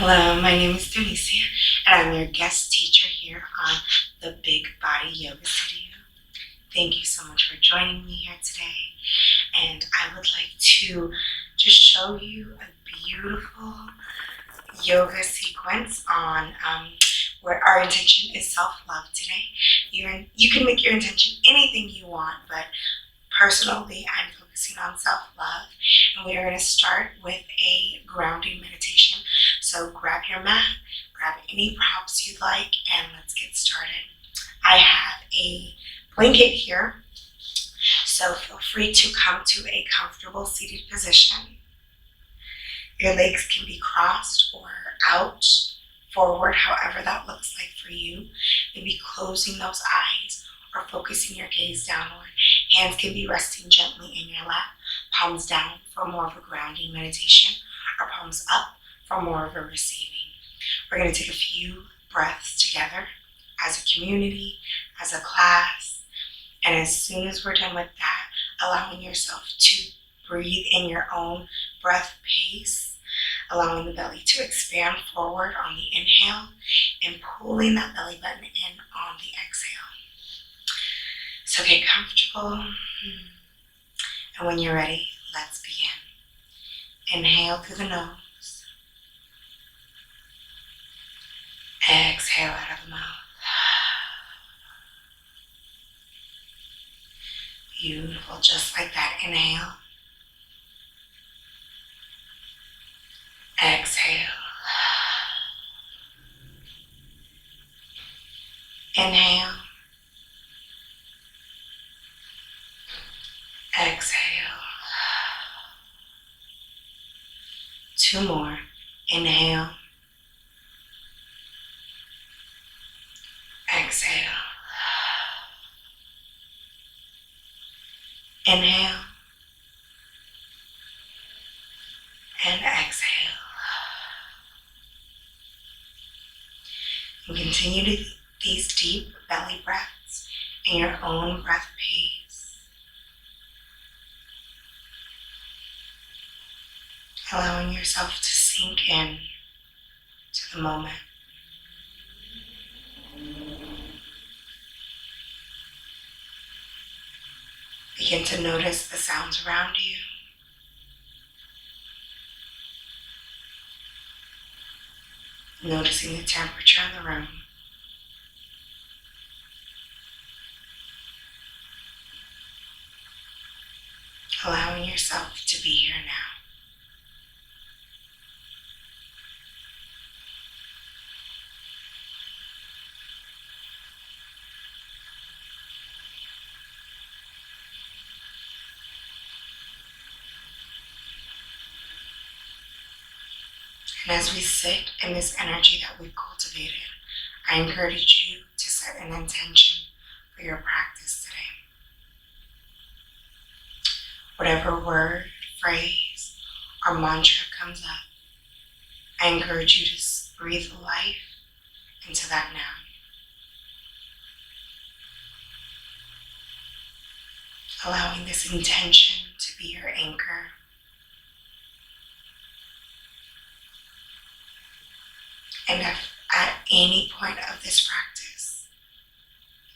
Hello, my name is Donicia, and I'm your guest teacher here on the Big Body Yoga Studio. Thank you so much for joining me here today, and I would like to just show you a beautiful yoga sequence on where our intention is self-love today. You can make your intention anything you want, but personally, I'm focusing on self-love, and we are going to start with a grounding meditation. So grab your mat, grab any props you'd like, and let's get started. I have a blanket here, so feel free to come to a comfortable seated position. Your legs can be crossed or out, forward, however that looks like for you. Maybe closing those eyes or focusing your gaze downward. Hands can be resting gently in your lap, palms down for more of a grounding meditation, or palms up for more of a receiving. We're going to take a few breaths together as a community, as a class, and as soon as we're done with that, allowing yourself to breathe in your own breath pace, allowing the belly to expand forward on the inhale and pulling that belly button in on the exhale. So get comfortable, and when you're ready, let's begin. Inhale through the nose, exhale out of the mouth. Beautiful, just like that. Inhale, exhale, inhale, exhale. Two more. Inhale, exhale, inhale, and exhale. And continue these deep belly breaths in your own breath pace, allowing yourself to sink in to the moment. Begin to notice the sounds around you. Noticing the temperature in the room. Allowing yourself to be here now. And as we sit in this energy that we've cultivated, I encourage you to set an intention for your practice today. Whatever word, phrase, or mantra comes up, I encourage you to breathe life into that now. Allowing this intention to be your anchor. And if at any point of this practice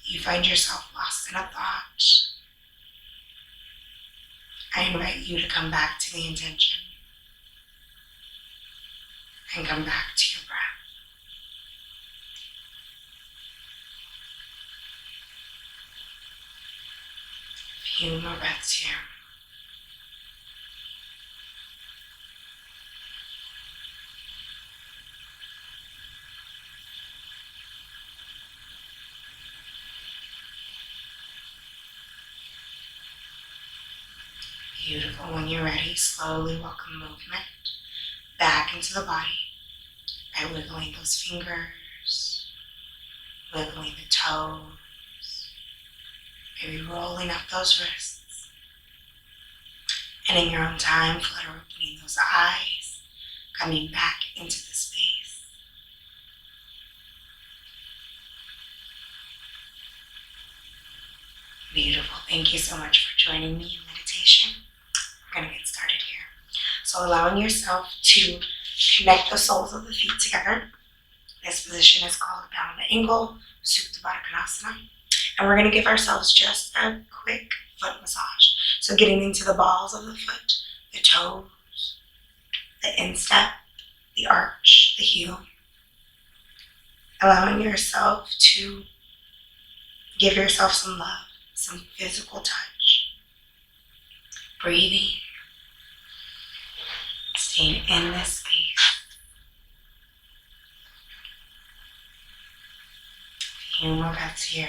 you find yourself lost in a thought, I invite you to come back to the intention and come back to your breath. A few more breaths here. Beautiful. When you're ready, slowly welcome movement back into the body by wiggling those fingers, wiggling the toes, maybe rolling up those wrists. And in your own time, flutter opening those eyes, coming back into the space. Beautiful. Thank you so much for joining me in meditation. We're going to get started here. So allowing yourself to Connect the soles of the feet together. This position is called down angle, Supta Baddha Konasana. And we're going to give ourselves just a quick foot massage. So getting into the balls of the foot, the toes, the instep, the arch, the heel. Allowing yourself to give yourself some love, some physical touch. Breathing. Staying in this space. A few more breaths here.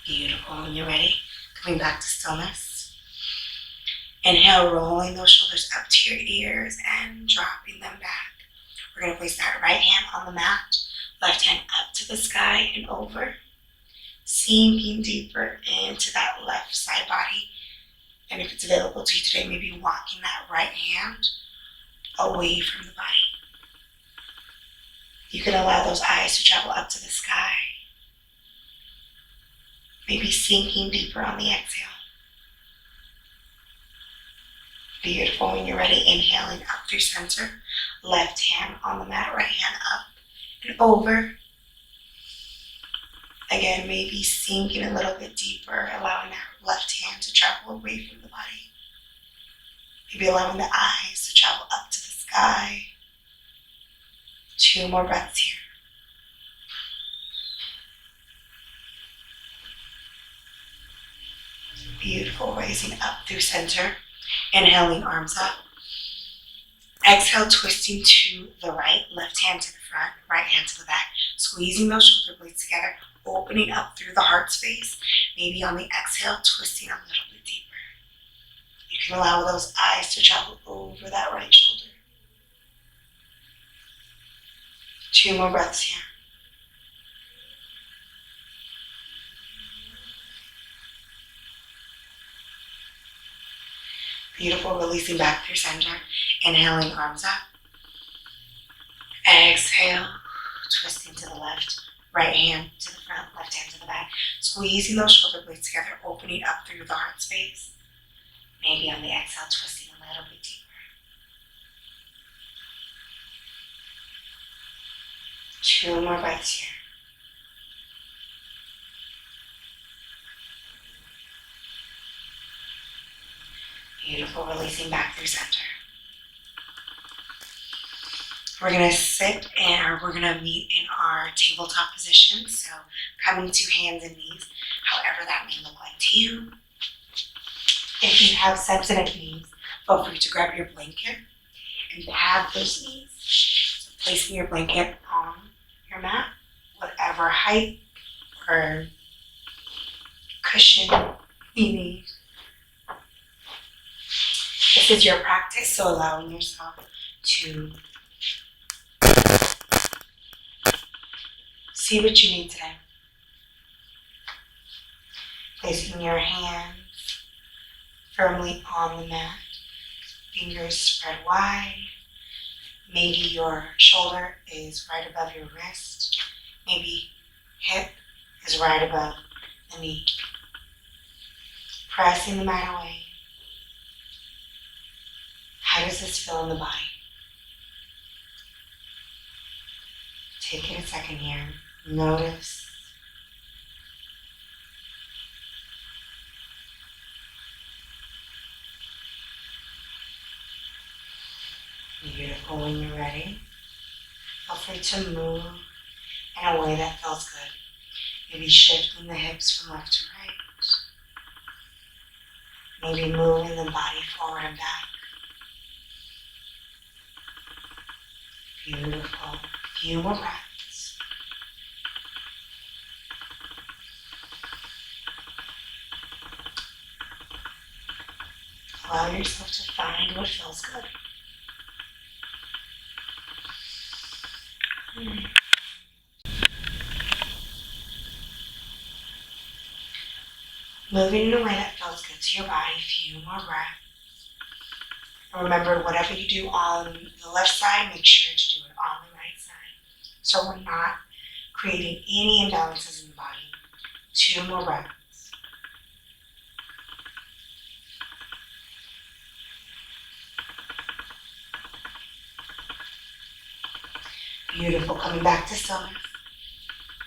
Beautiful. When you're ready, coming back to stillness. Inhale, rolling those shoulders up to your ears and dropping them back. We're going to place that right hand on the mat, left hand up to the sky and over. Sinking deeper into that left side body. And if it's available to you today, maybe walking that right hand away from the body. You can allow those eyes to travel up to the sky. Maybe sinking deeper on the exhale. Beautiful. When you're ready, inhaling up through center. Left hand on the mat, right hand up and over. Again, maybe sinking a little bit deeper, allowing that left hand to travel away from the body. Maybe allowing the eyes to travel up to the sky. 2 more breaths here. Beautiful. Raising up through center. Inhaling, arms up. Exhale, twisting to the right. Left hand to the front, right hand to the back. Squeezing those shoulder blades together. Opening up through the heart space. Maybe on the exhale, twisting a little bit deeper. You can allow those eyes to travel over that right shoulder. 2 more breaths here. Beautiful, releasing back through center. Inhaling, arms up. Exhale, twisting to the left. Right hand to the front, left hand to the back. Squeezing those shoulder blades together, opening up through the heart space. Maybe on the exhale, twisting a little bit deeper. 2 more breaths here. Beautiful, releasing back through center. We're going to sit and we're going to meet in our tabletop position. So coming to hands and knees, however that may look like to you. If you have sensitive knees, feel free to grab your blanket and pad those knees. So placing your blanket on your mat, whatever height or cushion you need. This is your practice, so allowing yourself to see what you need today. Placing your hands firmly on the mat, fingers spread wide. Maybe your shoulder is right above your wrist. Maybe hip is right above the knee. Pressing the mat away. How does this feel in the body? Taking a second here. Notice. Beautiful. When you're ready, feel free to move in a way that feels good. Maybe shifting the hips from left to right. Maybe moving the body forward and back. Beautiful. Few more breaths. Allow yourself to find what feels good. Moving in a way that feels good to your body. Few more breaths. And remember, whatever you do on the left side, make sure to do it on the right side. So we're not creating any imbalances in the body. 2 more breaths. Beautiful. Coming back to stillness.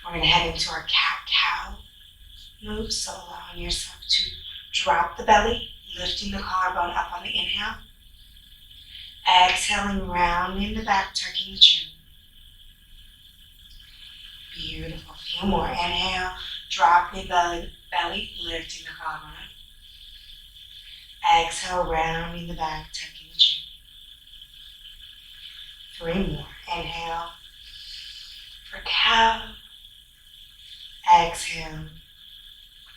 We're going to head into our cat-cow move. So allowing yourself to drop the belly, lifting the collarbone up on the inhale. Exhaling, rounding the back, tucking the chin. Beautiful. A few more. Inhale, dropping the belly, lifting the collarbone up. Exhale, rounding the back, tucking the chin. 3 more. Inhale for cow. Exhale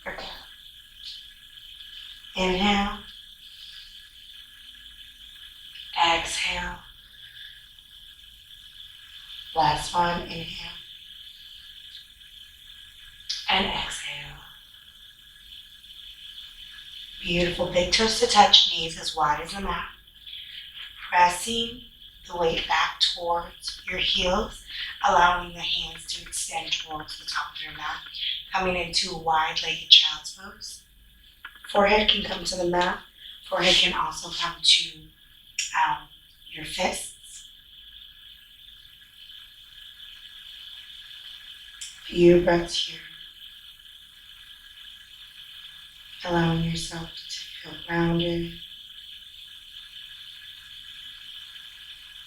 for cow. Inhale. Exhale. Last one. Inhale. And exhale. Beautiful. Big toes to touch, knees as wide as the mat. Pressing the weight back towards your heels, allowing the hands to extend towards the top of your mat, coming into wide-legged child's pose. Forehead can come to the mat. Forehead can also come to your fists. Few breaths here. Allowing yourself to feel grounded,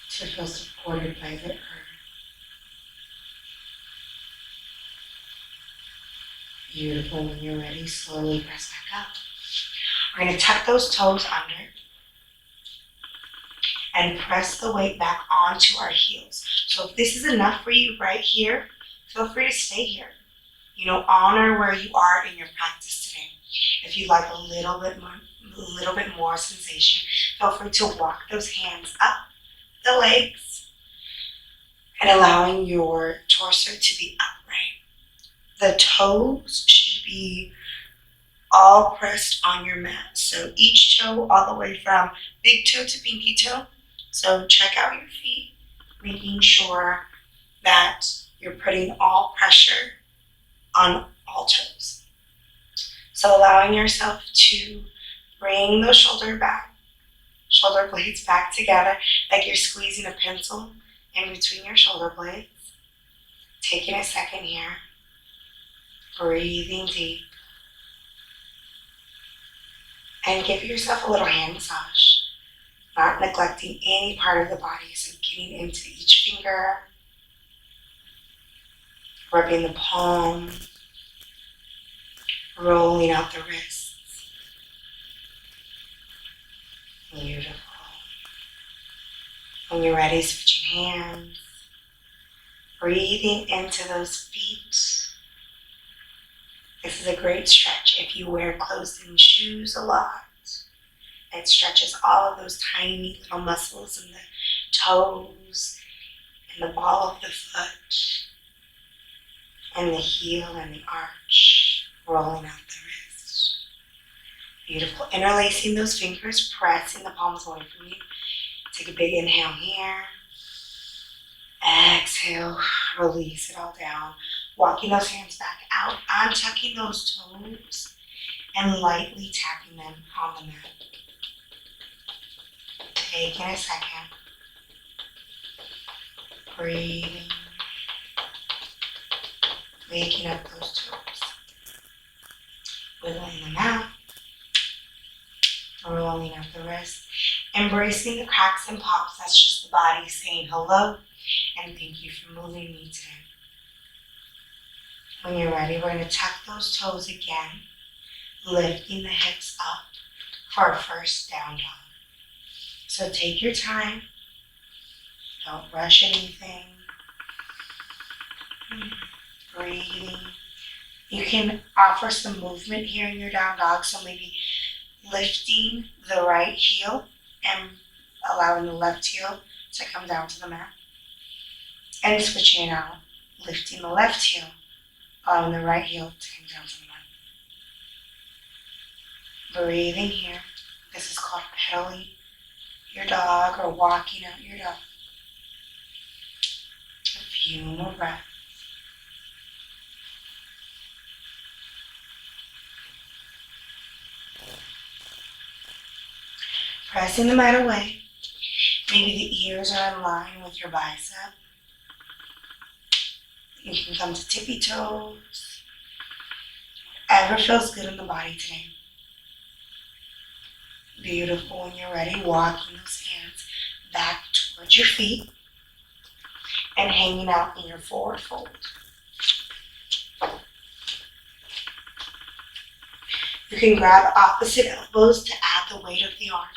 to feel supported by the earth. Beautiful. When you're ready, slowly press back up. We're going to tuck those toes under and press the weight back onto our heels. So if this is enough for you right here, feel free to stay here. Honor where you are in your practice today. If you'd like a little bit more sensation, feel free to walk those hands up the legs and allowing your torso to be upright. The toes should be all pressed on your mat. So each toe all the way from big toe to pinky toe. So check out your feet, making sure that you're putting all pressure on all toes. So allowing yourself to bring those shoulder blades back together like you're squeezing a pencil in between your shoulder blades. Taking a second here. Breathing deep. And give yourself a little hand massage. Not neglecting any part of the body. So getting into each finger. Rubbing the palm. Rolling out the wrists. Beautiful. When you're ready, switching hands. Breathing into those feet. This is a great stretch if you wear closed-in shoes a lot. It stretches all of those tiny little muscles in the toes and the ball of the foot and the heel and the arch, rolling out the wrist. Beautiful. Interlacing those fingers, pressing the palms away from you. Take a big inhale here. Exhale, release it all down. Walking those hands back out, untucking those toes, and lightly tapping them on the mat. Taking a second. Breathing. Waking up those toes. Wiggling them out. Rolling up the wrist. Embracing the cracks and pops. That's just the body saying hello and thank you for moving me today. When you're ready, we're going to tuck those toes again, lifting the hips up for our first down dog. So take your time. Don't rush anything. Breathing. You can offer some movement here in your down dog. So maybe lifting the right heel and allowing the left heel to come down to the mat. And switching it out. Lifting the left heel, allowing the right heel to come down to the mat. Breathing here. This is called pedaling your dog or walking out your dog. A few more breaths. Pressing the mat away. Maybe the ears are in line with your bicep. You can come to tippy toes. Whatever feels good in the body today. Beautiful. When you're ready, walking those hands back towards your feet and hanging out in your forward fold. You can grab opposite elbows to add the weight of the arm.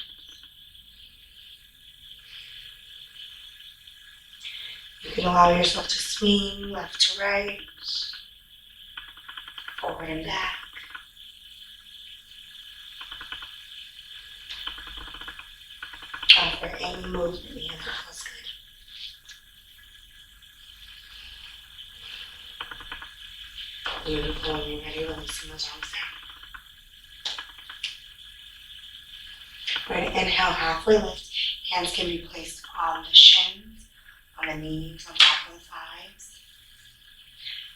You can allow yourself to swing left to right, forward and back. Offer any movement here that feels good. Beautiful. When you're ready, releasing those arms down. We're going to inhale, halfway lift. Hands can be placed on the shins, on the knees, on top of the thighs.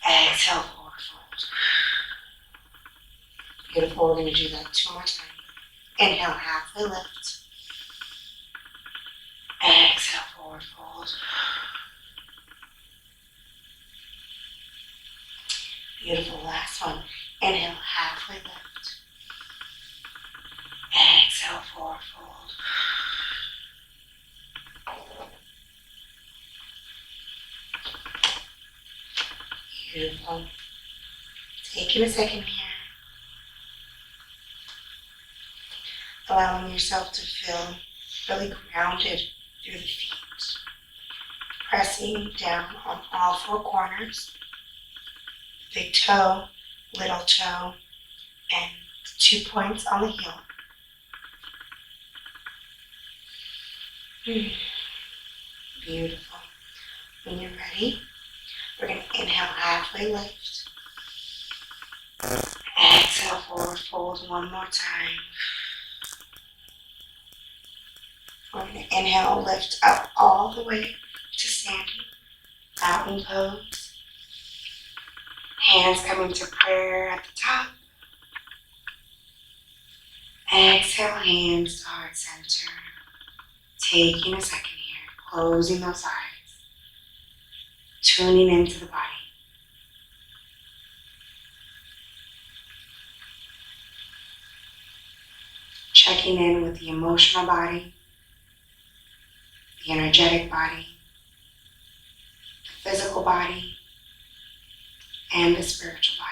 Exhale, forward fold. Beautiful. We're going to do that 2 more times. Inhale, halfway lift. Exhale, forward fold. Beautiful. Last one. Inhale, halfway lift. Exhale, forward fold. Beautiful. Taking a second here. Allowing yourself to feel really grounded through the feet. Pressing down on all 4 corners. Big toe, little toe, and 2 points on the heel. Beautiful. When you're ready, we're going to inhale, halfway lift. Exhale, forward fold 1 more time. We're going to inhale, lift up all the way to standing, mountain pose. Hands coming to prayer at the top. Exhale, hands to heart center. Taking a second here, closing those eyes, tuning into the body. Checking in with the emotional body, the energetic body, the physical body, and the spiritual body.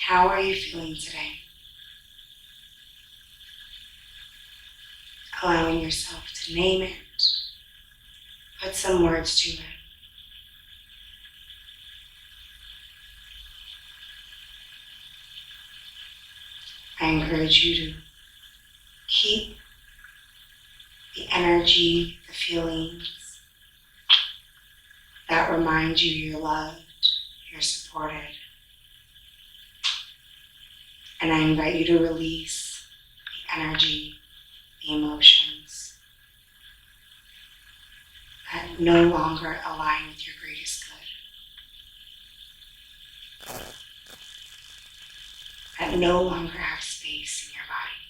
How are you feeling today? Allowing yourself to name it, put some words to it. I encourage you to keep the energy, the feelings that remind you you're loved, you're supported. And I invite you to release the energy, the emotions that no longer align with your greatest good, that no longer have space in your body.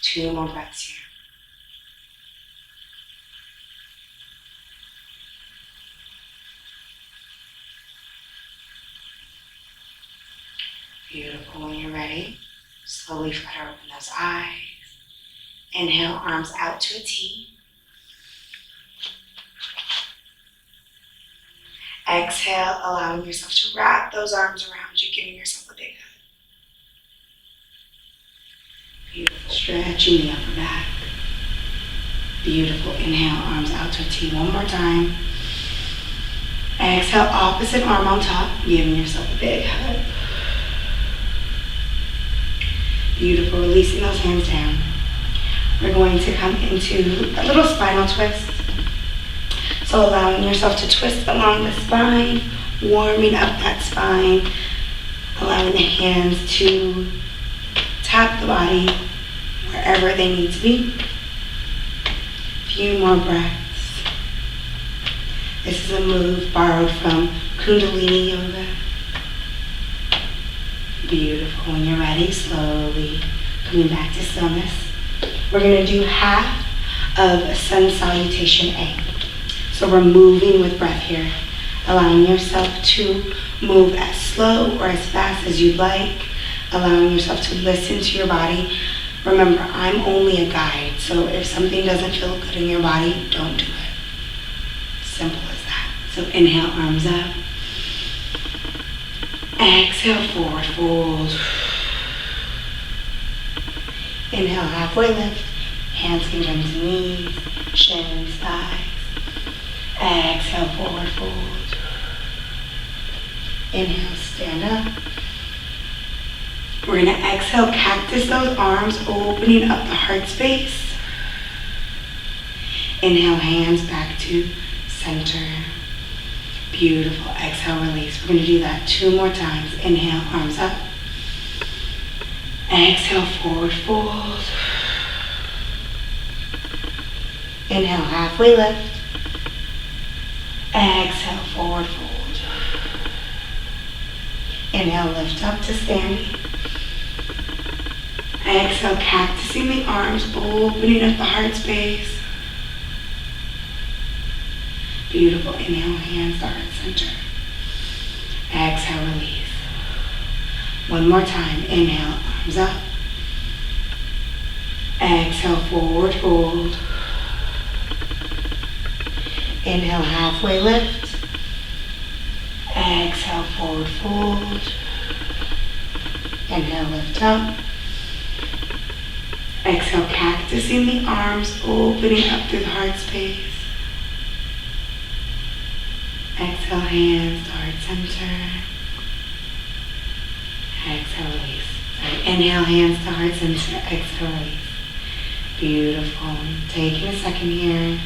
2 more breaths here. Beautiful. When you're ready, slowly try to open those eyes. Inhale, arms out to a T. Exhale, allowing yourself to wrap those arms around you, giving yourself a big hug. Beautiful. Stretching the upper back. Beautiful. Inhale, arms out to a T 1 more time. Exhale, opposite arm on top, giving yourself a big hug. Beautiful. Releasing those hands down. We're going to come into a little spinal twist. So allowing yourself to twist along the spine, warming up that spine, allowing the hands to tap the body wherever they need to be. A few more breaths. This is a move borrowed from Kundalini Yoga. Beautiful. When you're ready, slowly coming back to stillness. We're going to do half of Sun Salutation A. So we're moving with breath here, allowing yourself to move as slow or as fast as you'd like, allowing yourself to listen to your body. Remember, I'm only a guide, so if something doesn't feel good in your body, don't do it. Simple as that. So inhale, arms up. Exhale, forward fold. Inhale, halfway lift. Hands can come to knees, shins, thighs. Exhale, forward fold. Inhale, stand up. We're going to exhale, cactus those arms, opening up the heart space. Inhale, hands back to center. Beautiful. Exhale, release. We're going to do that 2 more times. Inhale, arms up. Exhale, forward fold. Inhale, halfway lift. Exhale, forward fold. Inhale, lift up to standing. Exhale, cactusing the arms, opening up the heart space. Beautiful. Inhale, hands are at center. Exhale, release. 1 more time. Inhale, arms up. Exhale, forward fold. Inhale, halfway lift. Exhale, forward fold. Inhale, lift up. Exhale, cactusing the arms, opening up through the heart space. Exhale, hands to heart center. Exhale, release. Inhale, hands to heart center. Exhale, release. Beautiful. Taking a second here.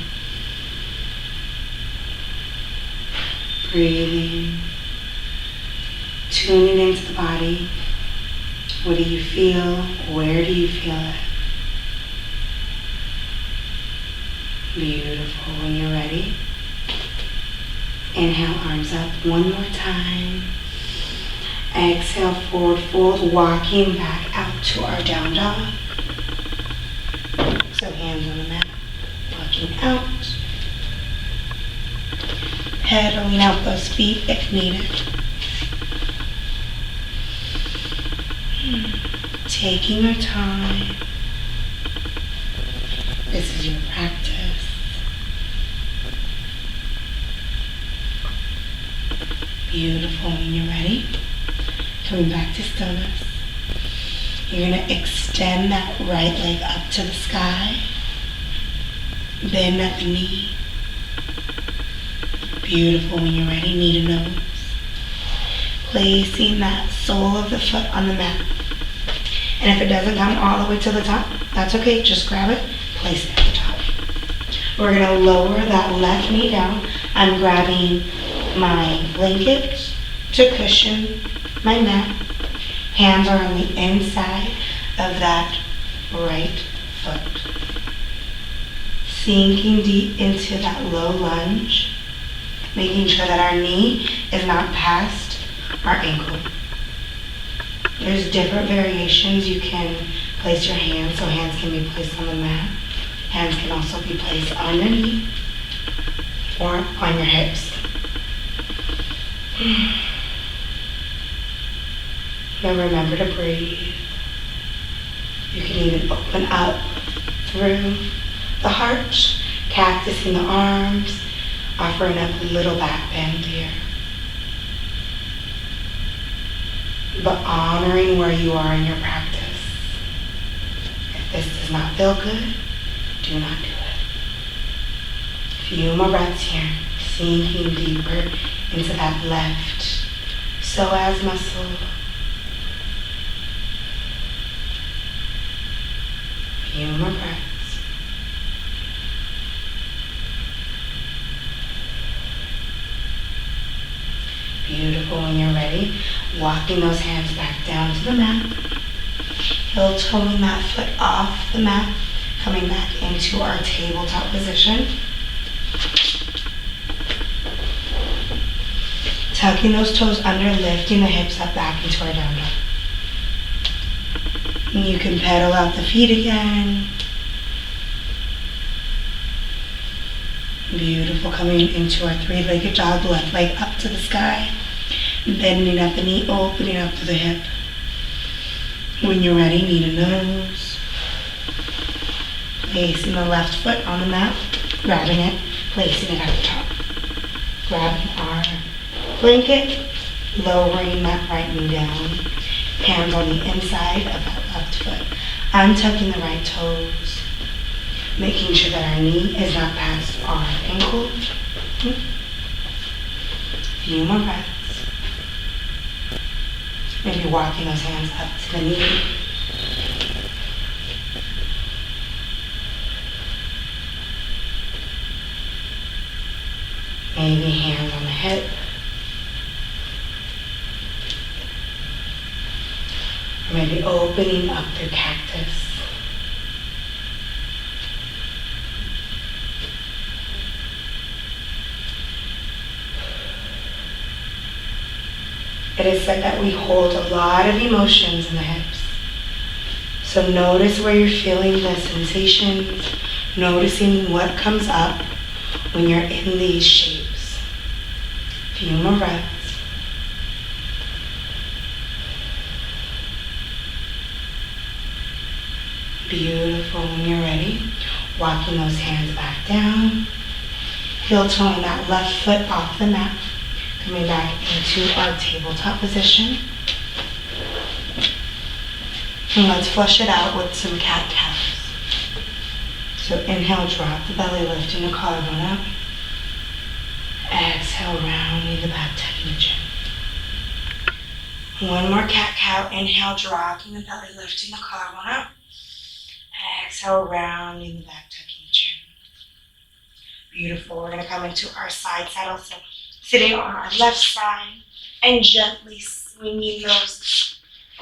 Breathing. Tuning into the body. What do you feel? Where do you feel it? Beautiful. When you're ready, inhale, arms up 1 more time. Exhale, forward fold, walking back out to our down dog. So hands on the mat, walking out. Pedaling out those feet if needed. Taking your time. This is your practice. Beautiful. When you're ready, coming back to stillness. You're going to extend that right leg up to the sky. Bend at the knee. Beautiful. When you're ready, knee to nose. Placing that sole of the foot on the mat. And if it doesn't come all the way to the top, that's okay. Just grab it, place it at the top. We're going to lower that left knee down. I'm grabbing my blanket to cushion my mat. Hands are on the inside of that right foot. Sinking deep into that low lunge, making sure that our knee is not past our ankle. There's different variations. You can place your hands, so hands can be placed on the mat. Hands can also be placed on your knee or on your hips. Now remember to breathe. You can even open up through the heart, cactusing the arms, offering up a little back bend here. But honoring where you are in your practice. If this does not feel good, do not do it. A few more breaths here, sinking deeper into that left psoas muscle. A few more breaths. Beautiful. When you're ready, walking those hands back down to the mat. Heel toeing that foot off the mat, coming back into our tabletop position. Tucking those toes under, lifting the hips up back into our down dog. And you can pedal out the feet again. Beautiful. Beautiful. Coming into our three-legged dog, left leg up to the sky. Bending at the knee, opening up to the hip. When you're ready, knee to nose. Placing the left foot on the mat, grabbing it, placing it at the top. Grabbing our blanket, lowering that right knee down. Hands on the inside of that left foot. Untucking the right toes. Making sure that our knee is not past our ankle. Few more breaths. Maybe walking those hands up to the knee. Maybe hands on the hip. Or maybe opening up through cactus. It is said that we hold a lot of emotions in the hips. So notice where you're feeling the sensations, noticing what comes up when you're in these shapes. A few more breaths. Beautiful. When you're ready, walking those hands back down, heel toeing that left foot off the mat. Coming back into our tabletop position. And let's flush it out with some cat-cows. So inhale, drop the belly, lifting the collarbone up. Exhale, rounding the back, tucking the chin. One more cat-cow. Inhale, dropping the belly, lifting the collarbone up. Exhale, rounding the back, tucking the chin. Beautiful. We're going to come into our side saddle. So sitting on our left side and gently swinging those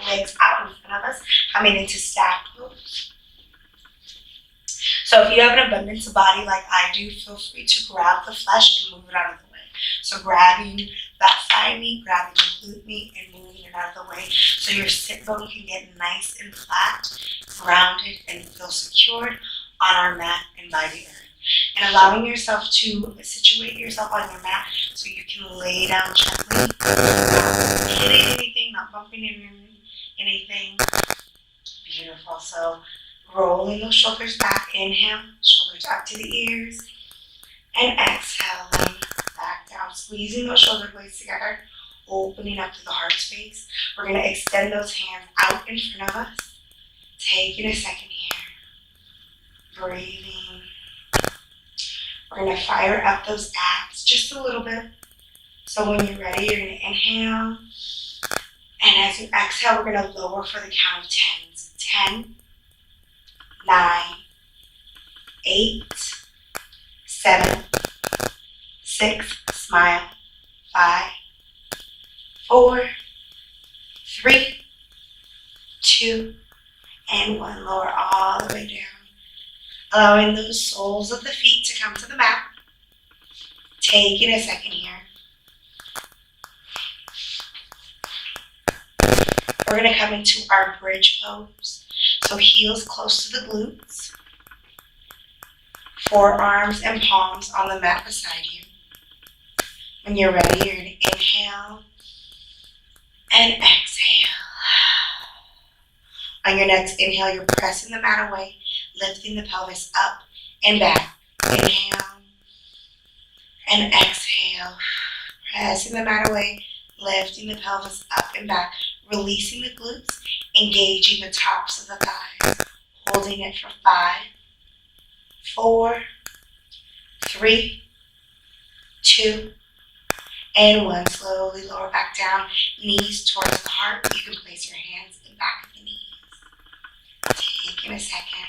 legs out in front of us, coming into stack pose. So if you have an abundance of body like I do, feel free to grab the flesh and move it out of the way. So grabbing that thigh meat, grabbing the glute meat, and moving it out of the way so your sit bone can get nice and flat, grounded, and feel secured on our mat and by the earth. And allowing yourself to situate yourself on your mat so you can lay down gently, not hitting anything, not bumping into anything. Beautiful. So rolling those shoulders back. Inhale, shoulders up to the ears. And exhaling back down, squeezing those shoulder blades together, opening up to the heart space. We're going to extend those hands out in front of us. Taking a second here. Breathing. We're going to fire up those abs just a little bit. So when you're ready, you're going to inhale. And as you exhale, we're going to lower for the count of 10. So 10, 9, 8, 7, 6, smile, 5, 4, 3, 2, and 1. Lower all the way down. Allowing those soles of the feet to come to the mat. Taking a second here. We're going to come into our bridge pose. So heels close to the glutes. Forearms and palms on the mat beside you. When you're ready, you're going to inhale and exhale. On your next inhale, you're pressing the mat away, lifting the pelvis up and back. Inhale and exhale. Pressing the mat away, lifting the pelvis up and back, releasing the glutes, engaging the tops of the thighs. Holding it for 5, 4, 3, 2, and 1. Slowly lower back down, knees towards the heart. You can place your hands in back of the knees. Taking a second.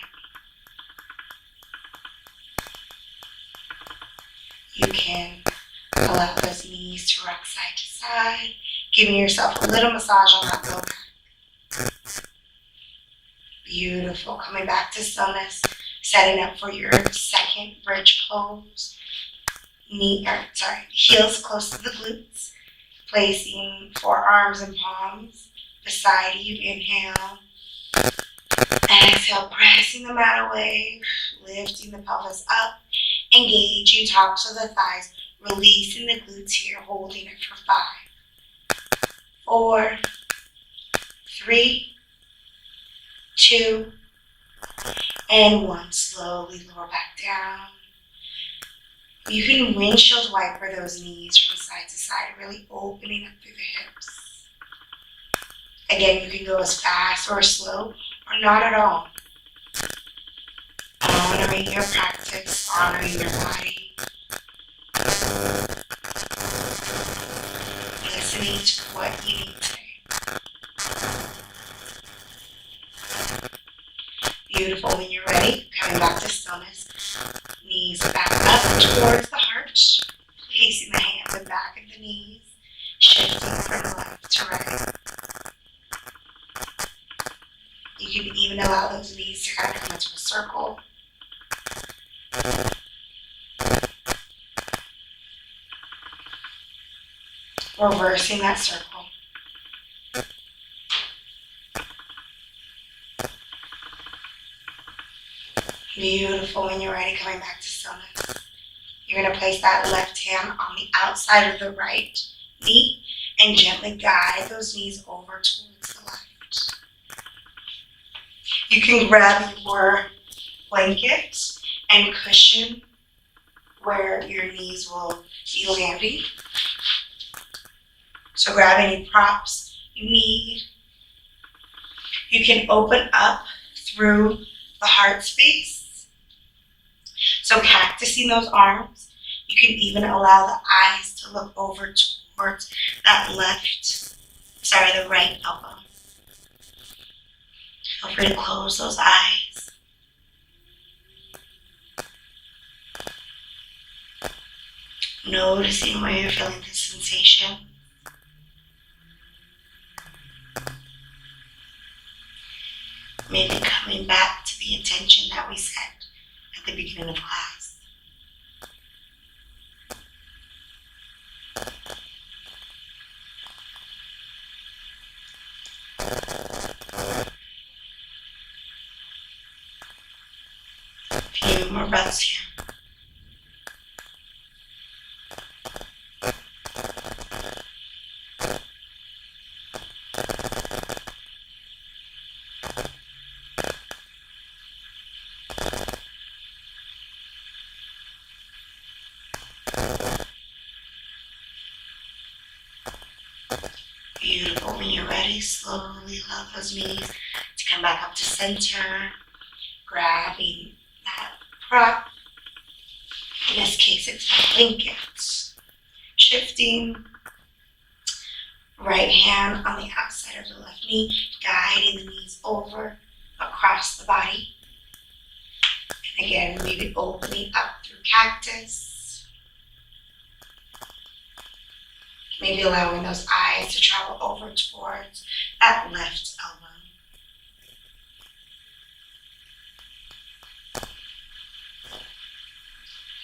You can allow those knees to rock side to side, giving yourself a little massage on that low back. Beautiful. Coming back to stillness, setting up for your second bridge pose. Heels close to the glutes, placing forearms and palms beside you. Inhale. Exhale, pressing the mat away, lifting the pelvis up engaging tops of the thighs, releasing the glutes here, holding it for 5, 4, 3, 2, and 1. Slowly lower back down. You can windshield wiper those knees from side to side, really opening up through the hips. Again, you can go as fast or slow or not at all. Honoring your practice, honoring your body. Listening to what you need today. Beautiful. When you're ready, coming back to stillness. Knees back up towards the heart. Placing the hands in back of the knees. Shifting from left to right. You can even allow those knees to kind of come into a circle. Reversing that circle. Beautiful. When you're ready, coming back to stillness. You're going to place that left hand on the outside of the right knee and gently guide those knees over towards the left. You can grab your blanket and cushion where your knees will be landing. So grab any props you need. You can open up through the heart space. So cactusing those arms. You can even allow the eyes to look over towards that the right elbow. Feel free to close those eyes. Noticing where you're feeling the sensation. Maybe coming back to the intention that we set at the beginning of class. A few more breaths here. Beautiful. When you're ready, slowly allow those knees to come back up to center, grabbing that prop. In this case, it's a blanket. Shifting. Right hand on the outside of the left knee, guiding the knees over, across the body. And again, maybe opening up through cactus. Maybe allowing those eyes to travel over towards that left elbow.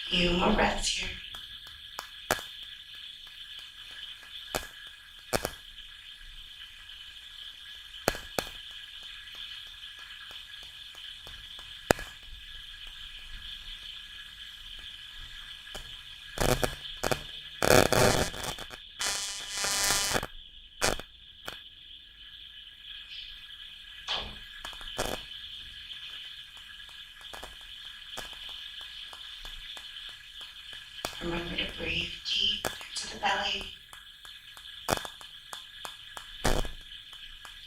Few more breaths here. Remember to breathe deep into the belly.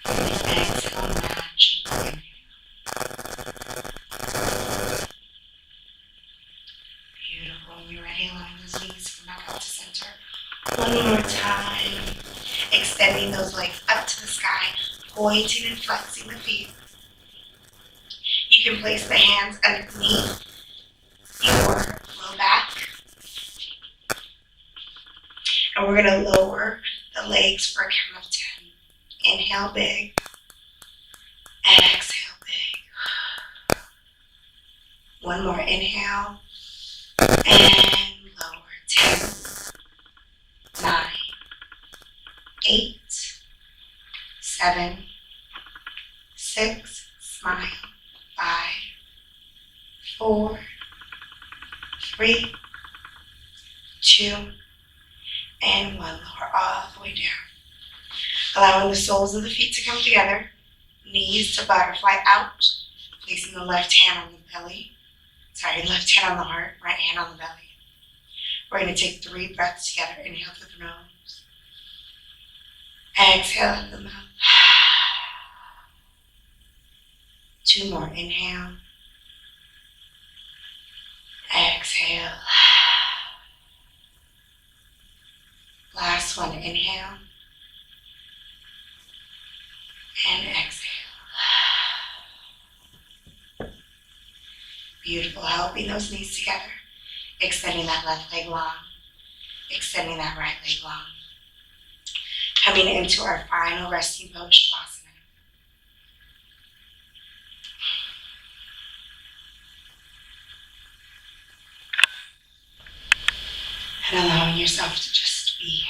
And exhale, match and inhale. Beautiful. When you're ready, allowing those knees to come back up to center. One more time. Extending those legs up to the sky, pointing and flexing the feet. You can place the hands underneath your low back. And we're going to lower the legs for a count of 10. Inhale big. Exhale big. One more inhale. And lower. 10, 9, 8, 7, 6, smile. 5, 4, 3, 2, and 1. Lower all the way down. Allowing the soles of the feet to come together. Knees to butterfly out. Placing the left hand on the belly. Left hand on the heart, right hand on the belly. We're going to take 3 breaths together. Inhale through the nose. Exhale through the mouth. 2 more. Inhale. Exhale. Last one. Inhale. And exhale. Beautiful. Helping those knees together. Extending that left leg long. Extending that right leg long. Coming into our final resting pose, Shavasana. And allowing yourself to just be.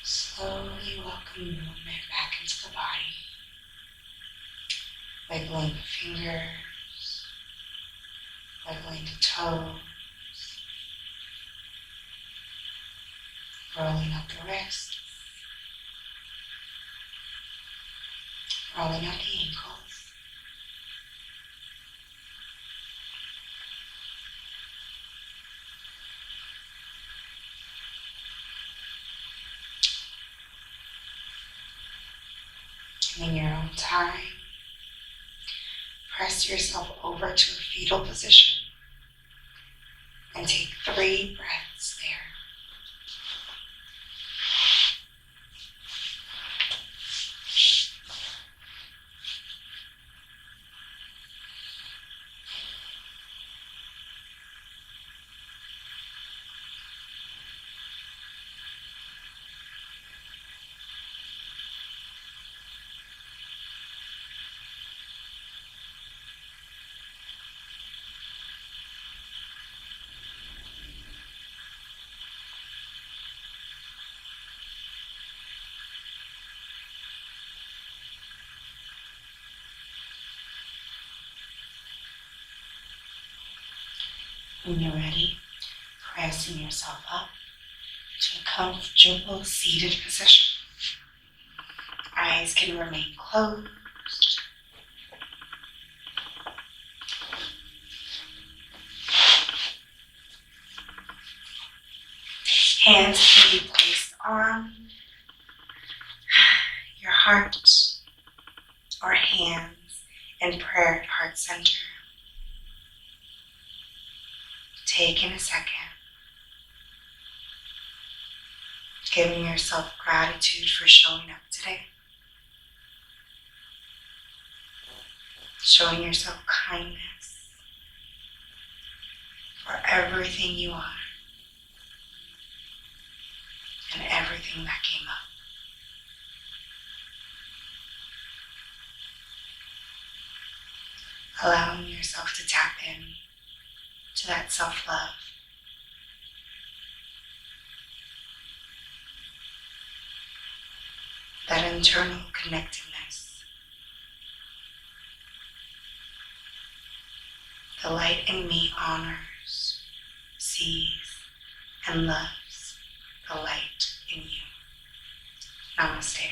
Slowly welcome movement back into the body. Wiggling the fingers, wiggling the toes, rolling up the wrists, rolling up the ankles. In your own time, press yourself over to a fetal position and take 3 breaths there. When you're ready, pressing yourself up to a comfortable seated position. I Eyes can remain closed. Hands can be placed on your heart or hands in prayer at heart center. Taking a second, giving yourself gratitude for showing up today. Showing yourself kindness for everything you are and everything that came up. Allowing yourself to tap in to that self-love. That internal connectedness. The light in me honors, sees, and loves the light in you. Namaste.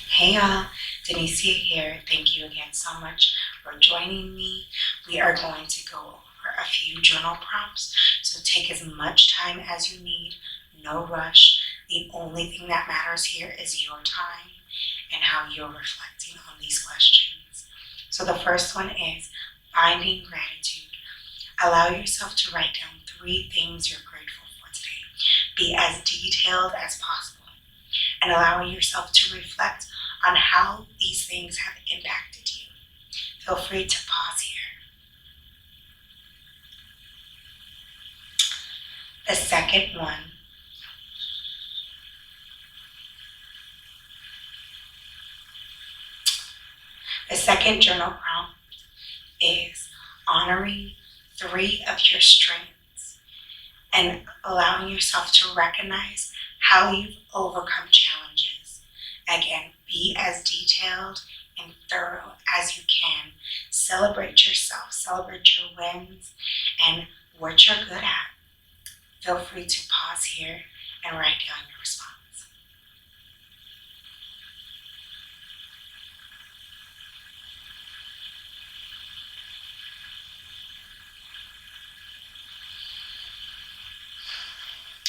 Hey y'all, Denicia here. Thank you again so much for joining me. We are going to go over a few journal prompts, so take as much time as you need, no rush. The only thing that matters here is your time and how you're reflecting on these questions. So the first one is finding gratitude. Allow yourself to write down 3 things you're grateful for today. Be as detailed as possible and allowing yourself to reflect on how these things have impacted you. Feel free to pause here. The second one The second journal prompt is honoring 3 of your strengths and allowing yourself to recognize how you've overcome challenges. Again, be as detailed and thorough as you can. Celebrate yourself, celebrate your wins and what you're good at. Feel free to pause here and write down your response.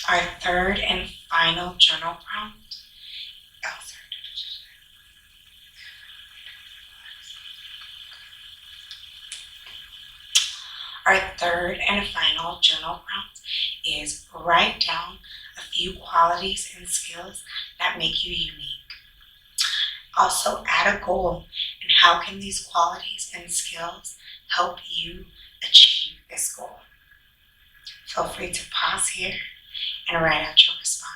Our third and final journal prompt. Our third and final journal prompt is write down a few qualities and skills that make you unique. Also add a goal and how can these qualities and skills help you achieve this goal. Feel free to pause here and write out your response.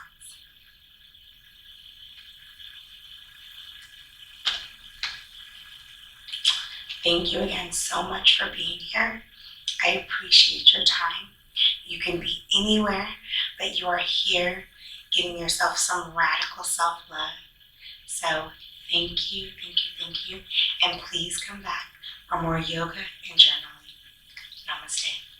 Thank you again so much for being here. I appreciate your time. You can be anywhere, but you are here giving yourself some radical self-love. So thank you, thank you, thank you. And please come back for more yoga and journaling. Namaste.